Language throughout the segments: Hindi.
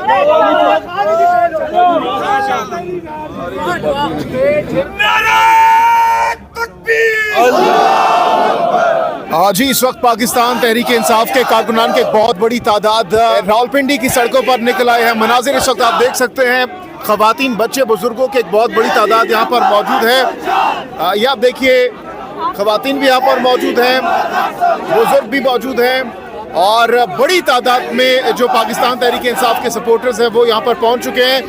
आज ही इस वक्त पाकिस्तान तहरीक इंसाफ के कारकुनान की एक बहुत बड़ी तादाद रावलपिंडी की सड़कों पर निकल आए हैं। मनाजिर इस वक्त आप देख सकते हैं, खवातीन, बच्चे, बुजुर्गों की एक बहुत बड़ी तादाद यहाँ पर मौजूद है। ये आप देखिए, खवातीन भी यहाँ पर मौजूद हैं, बुजुर्ग भी मौजूद हैं और बड़ी तादाद में जो पाकिस्तान तहरीक इंसाफ के सपोर्टर्स हैं वो यहाँ पर पहुँच चुके हैं।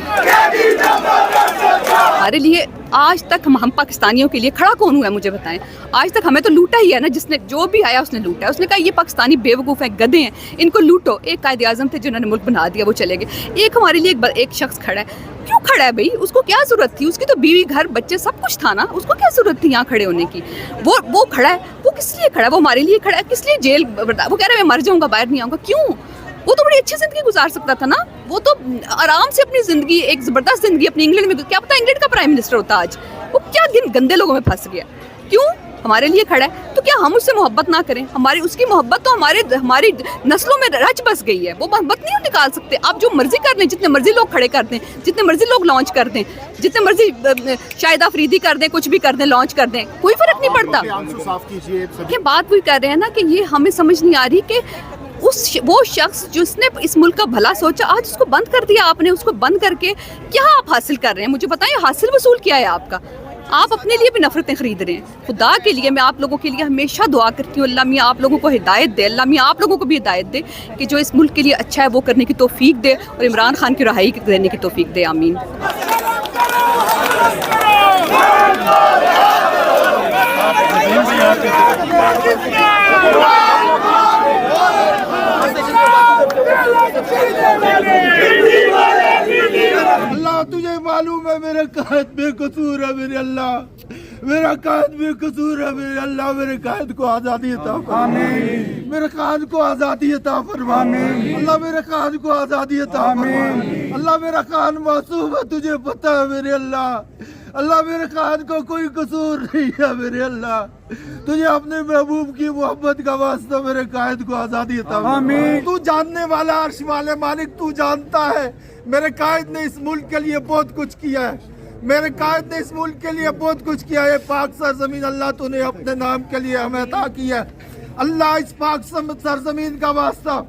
हमारे लिए आज तक हम पाकिस्तानियों के लिए खड़ा कौन हुआ है, मुझे बताएं। आज तक हमें तो लूटा ही है ना, जिसने जो भी आया उसने लूटा है। उसने कहा ये पाकिस्तानी बेवकूफ़ हैं, गधे हैं, इनको लूटो। एक कायदे आज़म थे जिन्होंने मुल्क बना दिया, वो चले गए। एक हमारे लिए एक शख्स खड़ा है। क्यों खड़ा है भाई? उसको क्या ज़रूरत थी? उसकी तो बीवी, घर, बच्चे सब कुछ था ना, उसको क्या ज़रूरत थी यहाँ खड़े होने की? वो खड़ा है। वो किस लिए खड़ा है? वो हमारे लिए खड़ा है। किस लिए जेल? वो कह रहा है मैं मर जाऊँगा, बाहर नहीं आऊँगा। क्यों? वो तो बड़ी अच्छी ज़िंदगी गुजार सकता था ना। वो तो आराम से अपनी ज़िंदगी, एक ज़बरदस्त ज़िंदगी अपनी इंग्लैंड में, क्या पता इंग्लैंड का प्राइम मिनिस्टर होता आज। वो क्या गंदे लोगों में फंस गया? क्यों? हमारे लिए खड़ा है। तो क्या हम उससे मोहब्बत ना करें? हमारी उसकी मोहब्बत तो हमारी नस्लों में रच बस गई है। वो मोहब्बत नहीं निकाल सकते। आप जो मर्जी कर लें, जितने मर्जी लोग खड़े कर दें, जितने मर्जी लोग लॉन्च कर दें, जितने मर्जी शाहिद अफरीदी कर दें, कुछ भी कर दें, लॉन्च कर दें, कोई फर्क नहीं पड़ता। ये बात वही कर रहे हैं ना कि ये हमें समझ नहीं आ रही कि वो शख्स जिसने इस मुल्क का भला सोचा, आज उसको बंद कर दिया आपने। उसको बंद करके क्या आप हासिल कर रहे हैं? मुझे बताइए, हासिल वसूल क्या है आपका? आप अपने लिए भी नफरतें खरीद रहे हैं। खुदा के लिए मैं आप लोगों के लिए हमेशा दुआ करती हूँ, अल्लाह मियाँ आप लोगों को हिदायत दे, अल्लाह मियाँ आप लोगों को भी हिदायत दे कि जो इस मुल्क के लिए अच्छा है वो करने की तौफीक दे और इमरान खान की रहाई देने की तौफीक दे। आमीन। अल्लाह तुझे मालूम है मेरा कायद बेकसूर है मेरे अल्लाह, मेरा कायद बेकसूर है मेरे अल्लाह। मेरे कायद को आज़ादी अता फरमा, मेरे कायद को आज़ादी अता फरमा अल्लाह, मेरे कायद को आज़ादी अता फरमा अल्लाह। मेरा कायद मासूम है, तुझे पता है मेरे अल्लाह। अल्लाह मेरे कायद को कोई कसूर नहीं है मेरे अल्लाह। तुझे अपने महबूब की मोहब्बत का वास्ता मेरे कायद को आज़ादी अता फरमा। तू जानने वाला, अर्श वाले मालिक, तू जानता है मेरे कायद ने इस मुल्क के लिए बहुत कुछ किया है। मेरे कायद ने इस मुल्क के लिए बहुत कुछ किया है। पाक सरजमीन अल्लाह तूने अपने नाम के लिए हमें अता किया है। अल्लाह इस पाक सरजमीन का वास्ता,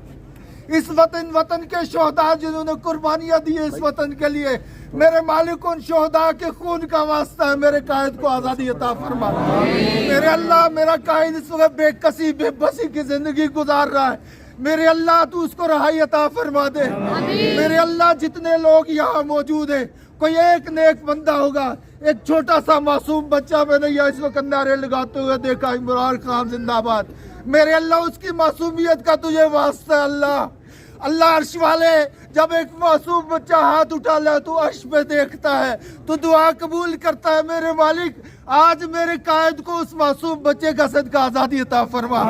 इस वतन के शोहदा जिन्होंने कुर्बानियां दी है इस वतन के लिए, मेरे मालिक उन शोहदा के खून का वास्ता है। मेरे कायद को आज़ादी अता फरमा मेरे अल्लाह। मेरा कायद इस वक्त बेकसी बेबसी की जिंदगी गुजार रहा है। मेरे अल्लाह तू उसको रहाई अता फरमा दे। मेरे अल्लाह जितने लोग यहाँ मौजूद हैं, कोई एक नेक बंदा होगा, एक छोटा सा मासूम बच्चा मैंने यहाँ इस वक्त नारे लगाते हुए देखा, इमरान खान जिंदाबाद। मेरे अल्लाह उसकी मासूमियत का तुझे वास्ता है अल्लाह। अल्लाह अर्श वाले, जब एक मासूम बच्चा हाथ उठा ले तो अर्श पे देखता है, तो दुआ कबूल करता है। मेरे मालिक आज मेरे कायद को उस मासूम बच्चे का सदका आज़ादी अता फरमा।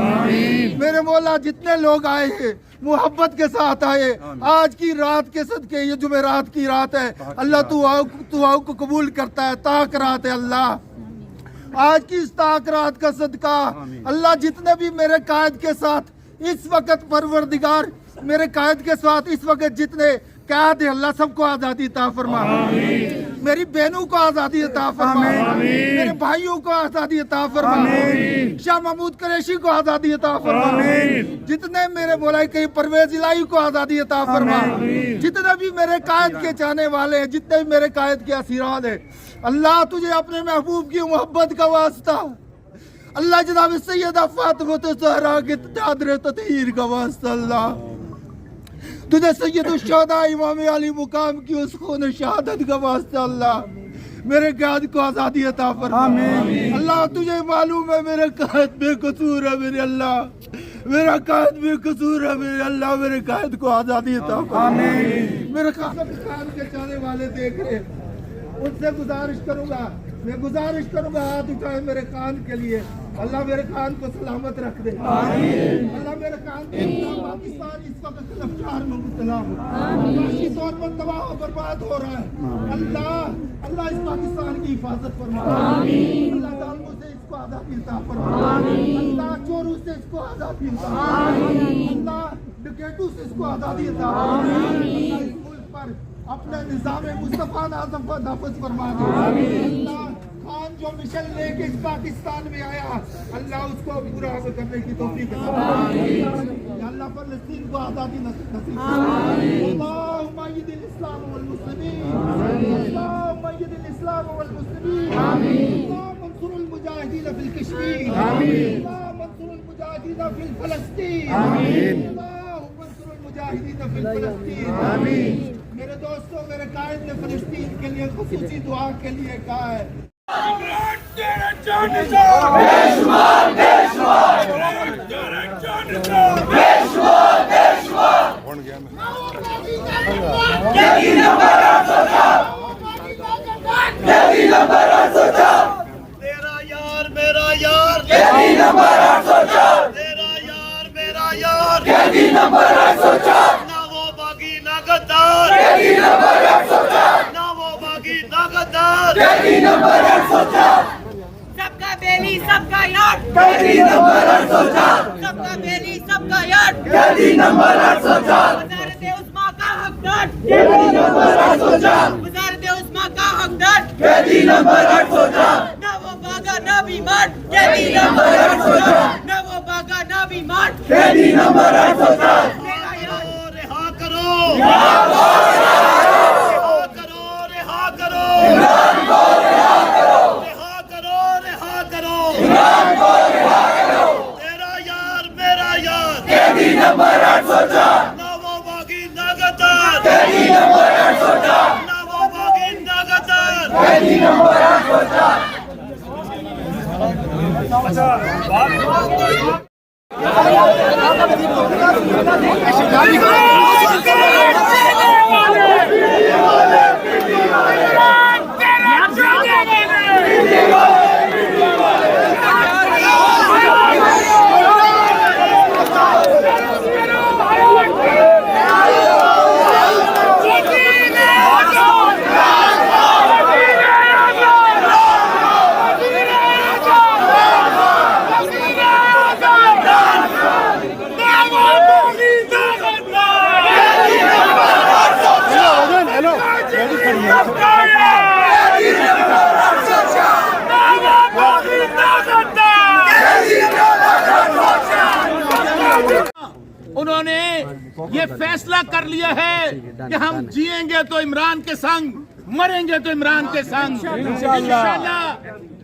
मेरे मौला जितने लोग आए हैं मोहब्बत के साथ आए, आज की रात के सदके, ये जुमेरात की रात है अल्लाह, तू आओ को कबूल करता है। ताक रात है अल्लाह, आज की इस ताक रात का सदका अल्लाह जितने भी मेरे कायद के साथ इस वक्त परवरदिगार, मेरे कायद के साथ इस वक्त जितने कैद है अल्लाह सबको आज़ादी अता फरमा। मेरी बहनों को आज़ादी अता फरमा, मेरे भाइयों को आज़ादी अता फरमा, शाह महमूद कुरैशी को आज़ादी अता फरमा, जितने मेरे मौला कई परवेज इलाही को आज़ादी अता फरमा, जितने भी मेरे कायद के चाहने वाले हैं, जितने भी मेरे कायद के असीरान है अल्लाह, तुझे अपने महबूब की मोहब्बत का वास्ता अल्लाह, जनाब सैयदा फातिमा ज़हरा के चादर ततहीर का वास्ता अल्लाह, तुझे सैयदुल शुहदा इमाम अली मुकाम की उस खून शहादत का वास्ता अल्लाह, मेरे कायद को आज़ादी अता फरमा। अल्लाह तुझे मालूम है मेरे कायद बेकसूर है मेरे अल्लाह, मेरा कायद बेकसूर है मेरे अल्लाह। मेरे कायद को आज़ादी अता फरमा। मेरे कायद के चाहने वाले देख रहे, उनसे गुजारिश करूंगा, मैं गुजारिश करूंगा हाथ उठाए मेरे कान के लिए। अल्लाह मेरे कान को सलामत रख दे। अल्लाह मेरे कान को, पाकिस्तान इस वक्त गिरफ्तार में मुब्तला है, तौर पर तबाह और बर्बाद हो रहा है। अल्लाह अल्लाह इस पाकिस्तान की हिफाजत फरमा। अल्लाह जालिमों से इसको आज़ादी अता फरमा। अल्लाह चोरों से इसको आज़ादी अता फरमा। अल्लाह डकैतों से इसको आज़ादी अता फरमा। पर अपने निज़ाम मुस्तफ़ा आज़म को नाफिज़ फरमा दे। अल्लाह खान जो मिशन लेके इस पाकिस्तान में आया, अल्लाह उसको पूरा करने की तौफीक अता फरमा। अल्लाह फ़लस्तीन को आज़ादी नसीब फरमा। अल्लाहुम्मा यदिल इस्लाम वल मुस्लिमीन, अल्लाहुम्मा यदिल इस्लाम वल मुस्लिमीन, अल्लाह मंसूरुल मुजाहिदीन फिल कश्मीर, अल्लाह मंसूरुल मुजाहिदीन फिल फलस्तीन, अल्लाह मंसूरुल मुजाहिदीन फिल फलस्तीन। मेरे दोस्तों, मेरे कायद ने फलस्तीन के लिए खुसूसी दुआ के लिए कहा है। तेरा यार मेरा यार कैदी नंबर 804, तेरा यार मेरा यार कैदी नंबर 804, ना वो बागी ना गद्दार कैदी नंबर 804, ना वो बागी ना गद्दार कैदी नंबर 804, सबका बेली सबका यार कैदी नंबर 804, सबका बेली सबका यार कैदी नंबर 804, वज़ारत उस्मा का हकदार कैदी नंबर 804, वज़ारत उस्मा का हकदार कैदी नंबर 804, ना वो बागा ना बीमार कैदी नंबर 804, ना वो बागा ना बीमार कैदी नंबर 804, मेरा यार रिहा करो रिहा करो रिहा करो रिहा करो, तेरा यार मेरा यार कैदी नंबर 804, ना वो बागी ना गद्दार कैदी नंबर 804, ना वो बागी ना गद्दार कैदी नंबर 804। उन्होंने ये फैसला कर लिया है कि हम जिएंगे तो इमरान के संग, मरेंगे तो इमरान के संग। इंशाअल्लाह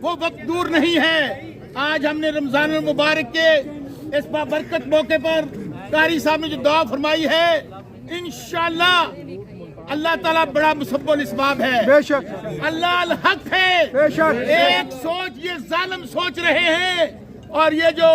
वो वक्त दूर नहीं है। आज हमने रमजान मुबारक के इस बाबरकत मौके पर कारी साहब ने जो दुआ फरमाई है, इंशाअल्लाह अल्लाह ताला बड़ा मुसब्बुल इस्बाब है, बेशक अल्लाह अल हक है, बेशक। एक सोच ये जालिम सोच रहे हैं और ये जो